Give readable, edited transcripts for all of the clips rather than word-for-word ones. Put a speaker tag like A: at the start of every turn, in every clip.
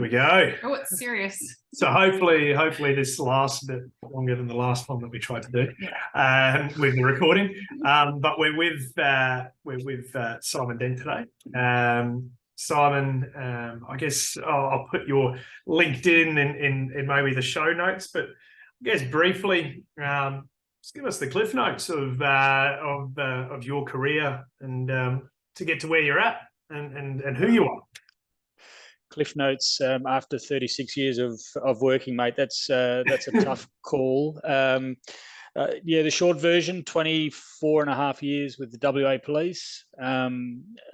A: we go.
B: Oh, it's serious.
A: So hopefully this lasts a bit longer than the last one that we tried to do with the recording. But we're with Simon Dent today. Simon, I guess I'll put your LinkedIn in maybe the show notes, but I guess briefly, just give us the cliff notes of your career and to get to where you're at and who you are.
C: Cliff notes after 36 years of working, mate. That's a tough call. The short version: 24 and a half years with the WA Police.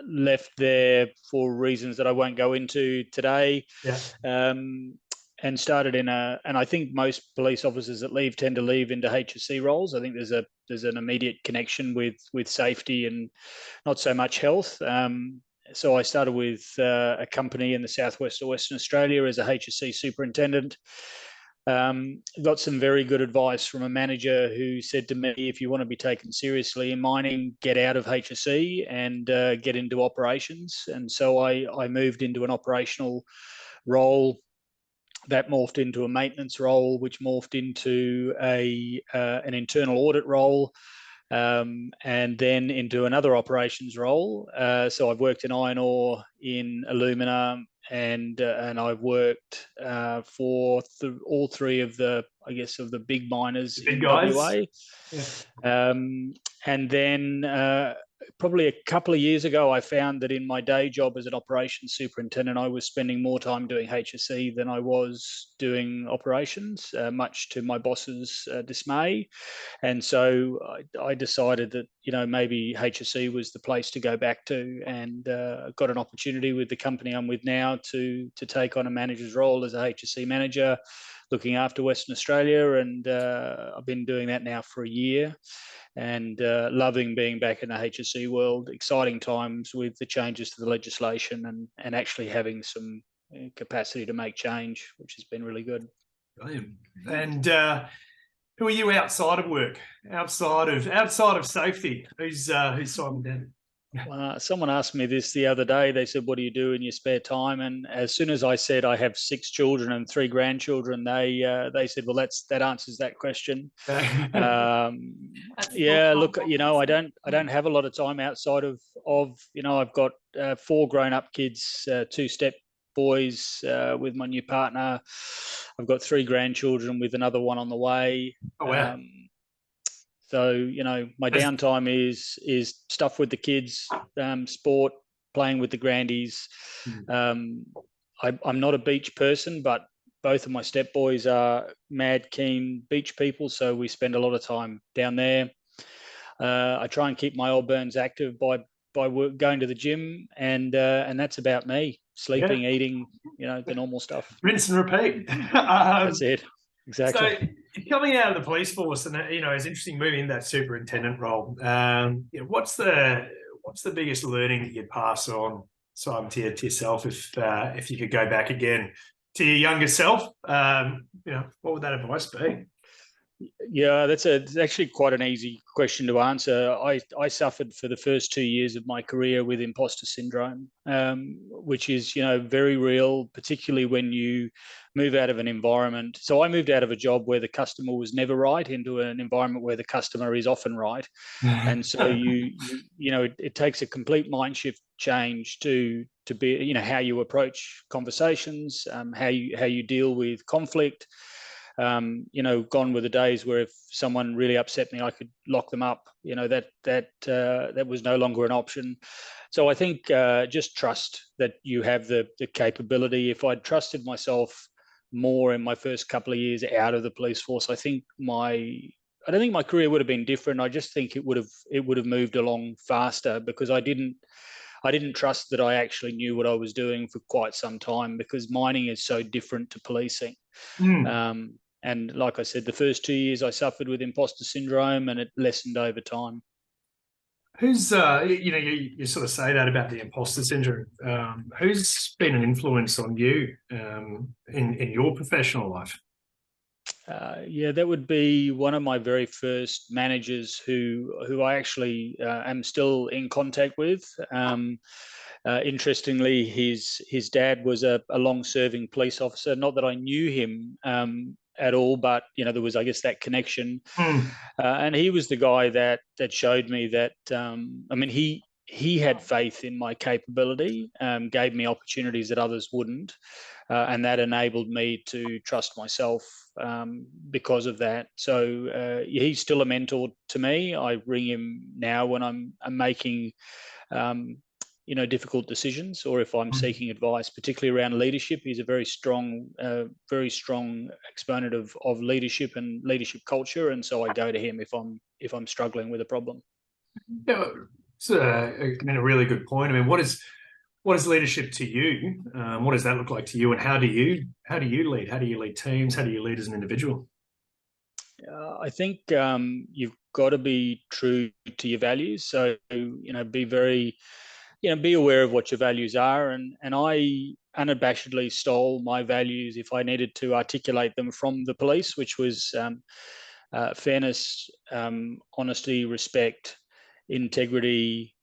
C: Left there for reasons that I won't go into today.
A: Yeah.
C: And started and I think most police officers that leave tend to leave into HSE roles. I think there's an immediate connection with safety and not so much health. So I started with a company in the southwest of Western Australia as a HSE superintendent. Got some very good advice from a manager who said to me, if you want to be taken seriously in mining, get out of HSE and get into operations. And so I moved into an operational role that morphed into a maintenance role, which morphed into an internal audit role. And then into another operations role. So I've worked in iron ore, in alumina, and I've worked for all three of the big miners in WA. Yeah. And then probably a couple of years ago, I found that in my day job as an operations superintendent, I was spending more time doing HSE than I was doing operations, much to my boss's dismay. And so I decided that, maybe HSE was the place to go back to, and got an opportunity with the company I'm with now to take on a manager's role as a HSE manager, looking after Western Australia. And I've been doing that now for a year. And loving being back in the HSE world. Exciting times with the changes to the legislation and actually having some capacity to make change, which has been really good.
A: Brilliant. And who are you outside of work, outside of safety? Who's Simon Dent?
C: Someone asked me this the other day. They said, what do you do in your spare time? And as soon as I said I have 6 children and 3 grandchildren, they said, well, that answers that question. Look, I don't have a lot of time outside of I've got 4 grown-up kids, 2 step boys with my new partner. I've got 3 grandchildren with another one on the way.
A: Oh, wow.
C: So, my downtime is stuff with the kids, sport, playing with the grandies. I'm not a beach person, but both of my step boys are mad keen beach people, so we spend a lot of time down there. I try and keep my old burns active by going to the gym, and that's about me. Sleeping, eating, the normal stuff.
A: Rinse and repeat.
C: That's it. Exactly.
A: So coming out of the police force, and it's interesting moving into that superintendent role. What's the biggest learning that you'd pass on, Simon, to yourself if you could go back again to your younger self? What would that advice be?
C: Yeah, that's actually quite an easy question to answer. I suffered for the first 2 years of my career with imposter syndrome, which is, very real, particularly when you move out of an environment. So I moved out of a job where the customer was never right into an environment where the customer is often right. And so it takes a complete mind shift change to be, how you approach conversations, how you deal with conflict. Gone were the days where if someone really upset me, I could lock them up. That was no longer an option. So I think just trust that you have the capability. If I'd trusted myself more in my first couple of years out of the police force, I don't think my career would have been different. I just think it would have moved along faster, because I didn't trust that I actually knew what I was doing for quite some time, because mining is so different to policing. And like I said, the first 2 years I suffered with imposter syndrome, and it lessened over time.
A: Who's, you sort of say that about the imposter syndrome. Who's been an influence on you in your professional life?
C: Yeah, that would be one of my very first managers who I actually am still in contact with. Interestingly, his dad was a long-serving police officer. Not that I knew him at all, but there was, I guess, that connection.
A: Mm.
C: And he was the guy that showed me that. I mean, he had faith in my capability, gave me opportunities that others wouldn't, and that enabled me to trust myself because of that. So he's still a mentor to me. I ring him now when I'm making difficult decisions, or if I'm seeking advice, particularly around leadership. He's a very strong exponent of leadership and leadership culture, and so I go to him if I'm struggling with a problem.
A: Yeah, it's a really good point. I mean, what is leadership to you? What does that look like to you, and how do you lead? How do you lead teams? How do you lead as an individual?
C: I think you've got to be true to your values. So be very be aware of what your values are, and I unabashedly stole my values if I needed to articulate them from the police, which was fairness, honesty, respect, integrity,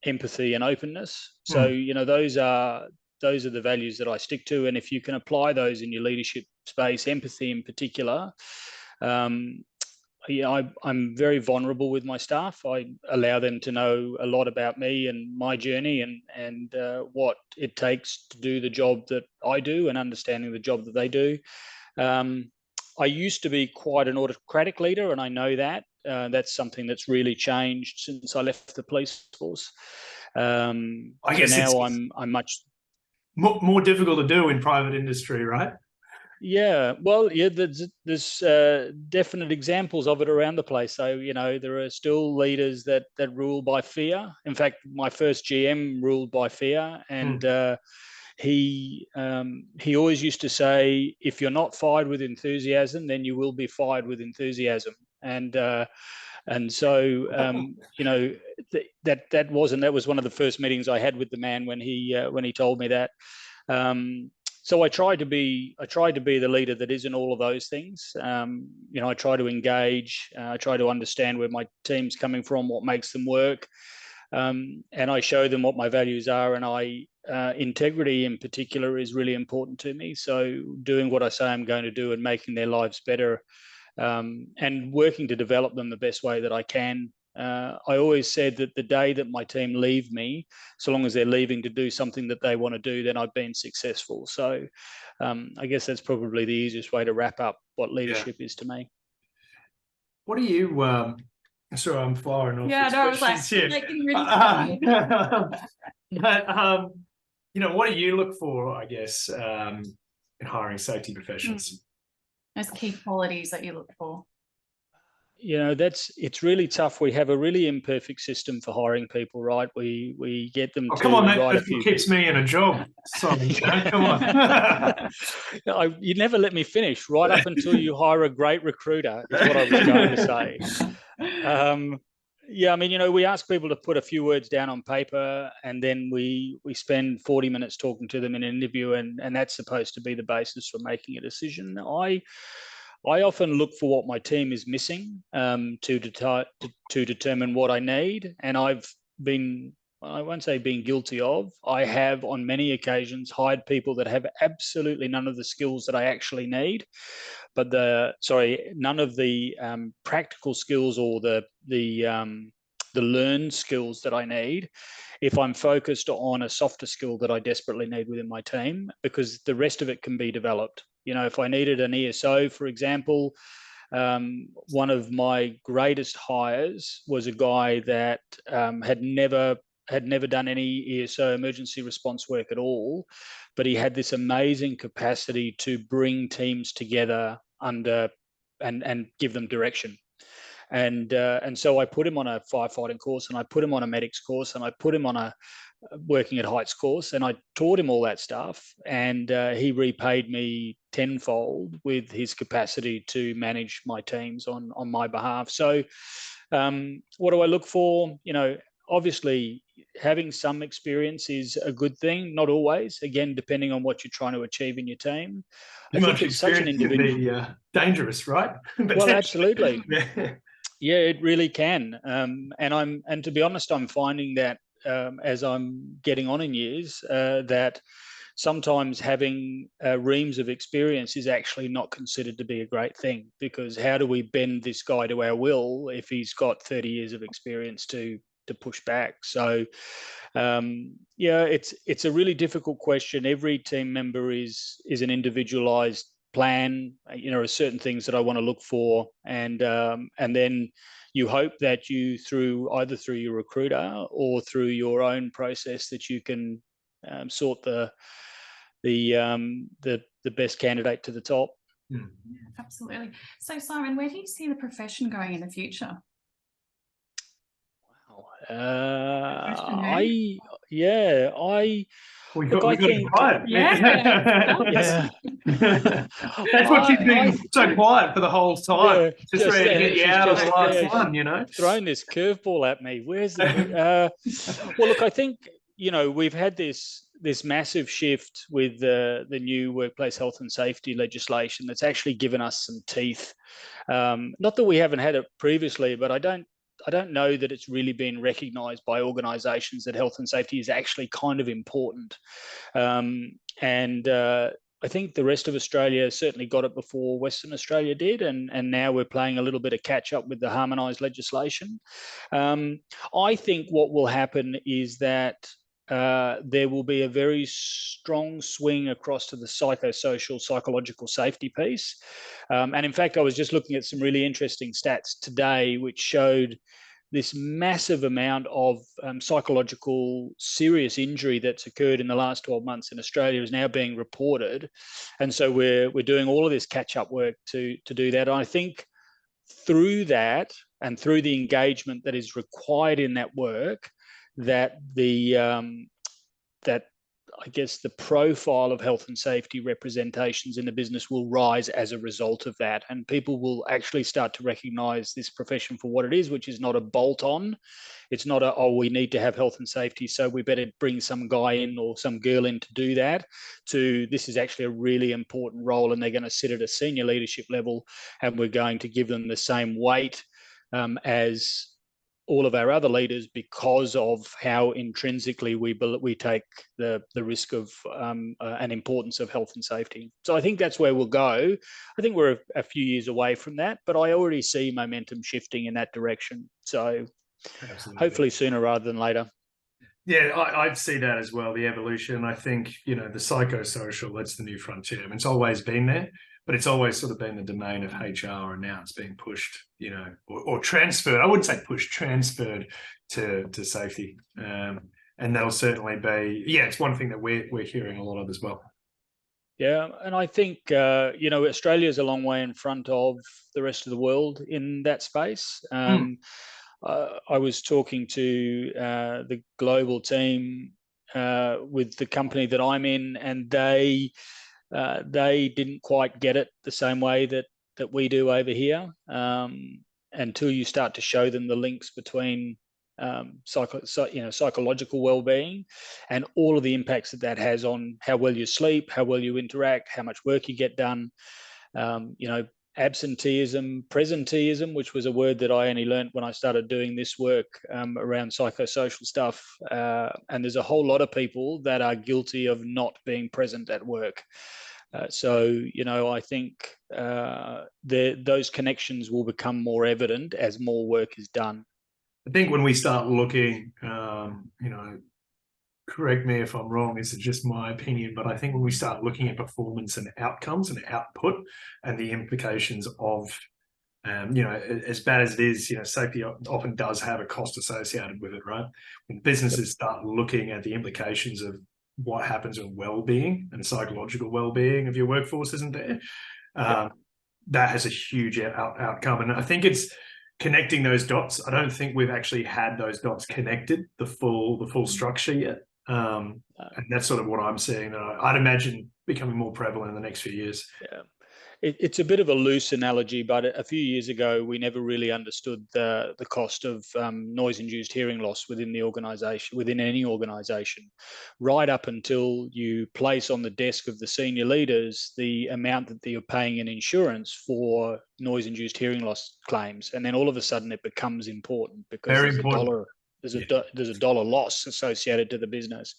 C: empathy, and openness. So those are the values that I stick to, and if you can apply those in your leadership space, empathy in particular. I'm very vulnerable with my staff. I allow them to know a lot about me and my journey, and what it takes to do the job that I do, and understanding the job that they do. I used to be quite an autocratic leader, and I know that. That's something that's really changed since I left the police force.
A: I guess
C: now
A: it's
C: I'm much
A: more difficult to do in private industry, right?
C: Yeah, well, yeah, there's definite examples of it around the place. So, there are still leaders that rule by fear. In fact, my first GM ruled by fear, and he always used to say, "If you're not fired with enthusiasm, then you will be fired with enthusiasm." And so that was one of the first meetings I had with the man when he told me that. So I tried to be the leader that is in all of those things. I try to engage. I try to understand where my team's coming from, what makes them work, and I show them what my values are. And integrity in particular is really important to me. So doing what I say I'm going to do and making their lives better, and working to develop them the best way that I can. I always said that the day that my team leave me, so long as they're leaving to do something that they want to do, then I've been successful. So I guess that's probably the easiest way to wrap up what leadership is to me.
A: What do you, sorry, I'm firing off.
B: Yeah, no, I was like, getting ready.
A: But, what do you look for, I guess, in hiring safety professionals?
B: Those key qualities that you look for.
C: It's really tough. We have a really imperfect system for hiring people, right? We get them to
A: come on,
C: write
A: that keeps me in a job. Sorry, come on.
C: You never let me finish. Right up until you hire a great recruiter is what I was going to say. Yeah, I mean, we ask people to put a few words down on paper, and then we spend 40 minutes talking to them in an interview, and that's supposed to be the basis for making a decision. I often look for what my team is missing to determine what I need. And I won't say being guilty of, I have on many occasions hired people that have absolutely none of the skills that I actually need, but none of the practical skills or the learned skills that I need, if I'm focused on a softer skill that I desperately need within my team, because the rest of it can be developed. If I needed an ESO, for example, one of my greatest hires was a guy that had never done any ESO, emergency response work, at all, but he had this amazing capacity to bring teams together under and give them direction. And so I put him on a firefighting course, and I put him on a medics course, and I put him on a working at heights course, and I taught him all that stuff, and he repaid me tenfold with his capacity to manage my teams on my behalf. So what do I look for? Obviously having some experience is a good thing. Not always, again, depending on what you're trying to achieve in your team.
A: Too much experience can be dangerous, right?
C: Well, absolutely.
A: Yeah.
C: Yeah, it really can. And to be honest, I'm finding that as I'm getting on in years, that sometimes having reams of experience is actually not considered to be a great thing, because how do we bend this guy to our will if he's got 30 years of experience to push back? So yeah, it's a really difficult question. Every team member is an individualized plan. You know, there are certain things that I want to look for, and then you hope that you, either through your recruiter or through your own process, that you can sort the best candidate to the top.
B: Yeah, absolutely. So, Simon, where do you see the profession going in the future?
C: Wow.
A: We
C: Look,
A: got
C: I
A: to be
C: think,
A: quiet.
C: yeah.
A: That's what you've been so quiet for the whole time.
C: Yeah,
A: just ready to get you out of the last one, you know.
C: Throwing this curveball at me. Where's the? Well, look, I think, you know, we've had this massive shift with the new workplace health and safety legislation that's actually given us some teeth. Not that we haven't had it previously, but I don't know that it's really been recognised by organisations that health and safety is actually kind of important. I think the rest of Australia certainly got it before Western Australia did, and now we're playing a little bit of catch up with the harmonised legislation. I think what will happen is that there will be a very strong swing across to the psychosocial, psychological safety piece. And in fact, I was just looking at some really interesting stats today, which showed this massive amount of psychological serious injury that's occurred in the last 12 months in Australia is now being reported. And so we're doing all of this catch-up work to do that. And I think through that, and through the engagement that is required in that work, that that I guess the profile of health and safety representations in the business will rise as a result of that, and people will actually start to recognise this profession for what it is, which is not a bolt-on. It's not a, oh, we need to have health and safety, so we better bring some guy in or some girl in to do that, to this is actually a really important role, and they're going to sit at a senior leadership level, and we're going to give them the same weight as all of our other leaders, because of how intrinsically we take the risk of and importance of health and safety. So I think that's where we'll go. I think we're a few years away from that, but I already see momentum shifting in that direction. So absolutely, hopefully sooner rather than later.
A: Yeah, I'd see that as well, the evolution. I think, you know, the psychosocial, that's the new frontier. I mean, it's always been there, but it's always sort of been the domain of HR, and now it's being pushed, you know, or transferred. I wouldn't say pushed, transferred to safety. And that'll certainly be, yeah, it's one thing that we're hearing a lot of as well.
C: Yeah, and I think, you know, Australia's a long way in front of the rest of the world in that space. I was talking to the global team with the company that I'm in, and they didn't quite get it the same way that we do over here, until you start to show them the links between psychological well-being and all of the impacts that has on how well you sleep, how well you interact, how much work you get done. You know, absenteeism, presenteeism, which was a word that I only learned when I started doing this work around psychosocial stuff. And there's a whole lot of people that are guilty of not being present at work. So, you know, I think those connections will become more evident as more work is done.
A: I think when we start looking, you know, correct me if I'm wrong, this is just my opinion, but I think when we start looking at performance and outcomes and output and the implications of, you know, as bad as it is, you know, safety often does have a cost associated with it, right? When businesses start looking at the implications of what happens with well-being and psychological well-being of your workforce isn't there, that has a huge outcome. And I think it's connecting those dots. I don't think we've actually had those dots connected, the full structure yet. And that's sort of what I'm seeing. I'd imagine becoming more prevalent in the next few years.
C: Yeah. It's a bit of a loose analogy, but a few years ago, we never really understood the cost of noise-induced hearing loss within the organisation, within any organisation, right up until you place on the desk of the senior leaders the amount that you're paying in insurance for noise-induced hearing loss claims, and then all of a sudden it becomes important because
A: Very important.
C: there's a dollar loss associated to the business.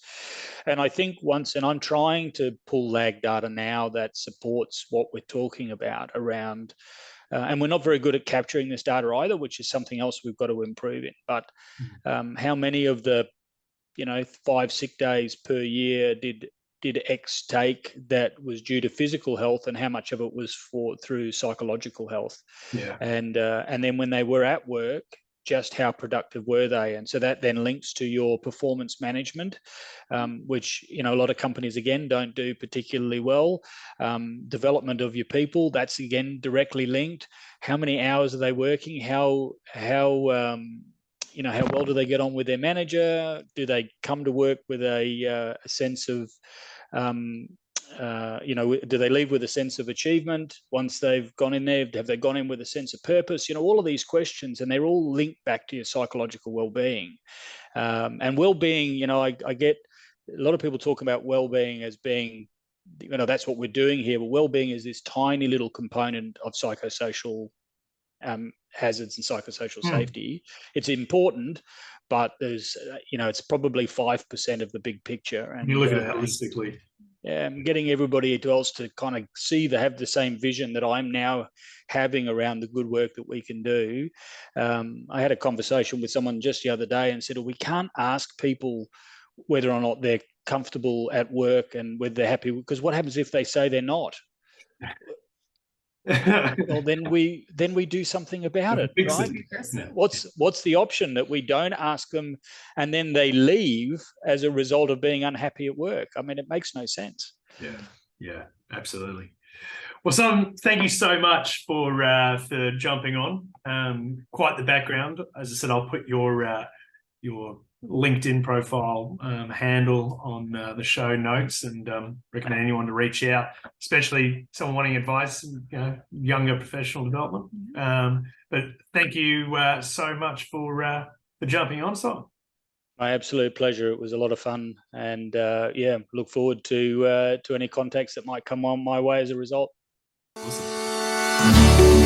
C: And I think and I'm trying to pull lag data now that supports what we're talking about around, and we're not very good at capturing this data either, which is something else we've got to improve in. But how many of the 5 sick days per year did X take that was due to physical health, and how much of it was through psychological health? And then when they were at work, just how productive were they? And so that then links to your performance management, which a lot of companies again don't do particularly well. Development of your people, that's again directly linked. How many hours are they working? How well do they get on with their manager? Do they come to work with a sense of do they leave with a sense of achievement once they've gone in there? Have they gone in with a sense of purpose? All of these questions, and they're all linked back to your psychological well-being. And well-being, I get a lot of people talking about well-being as being, that's what we're doing here. But well-being is this tiny little component of psychosocial hazards and psychosocial safety. It's important, but there's, it's probably 5% of the big picture. And
A: you look at it holistically.
C: Getting everybody else to kind of have the same vision that I'm now having around the good work that we can do. I had a conversation with someone just the other day and said, we can't ask people whether or not they're comfortable at work and whether they're happy, because what happens if they say they're not? Well, then we do something about it, right? What's the option? That we don't ask them and then they leave as a result of being unhappy at work? I mean, it makes no sense.
A: Yeah, absolutely. Well, Simon, thank you so much for jumping on. Quite the background. As I said, I'll put your LinkedIn profile handle on the show notes, and recommend anyone to reach out, especially someone wanting advice, younger professional development. But thank you so much for jumping on, Simon.
C: My absolute pleasure. It was a lot of fun, and look forward to any contacts that might come on my way as a result.
A: Awesome.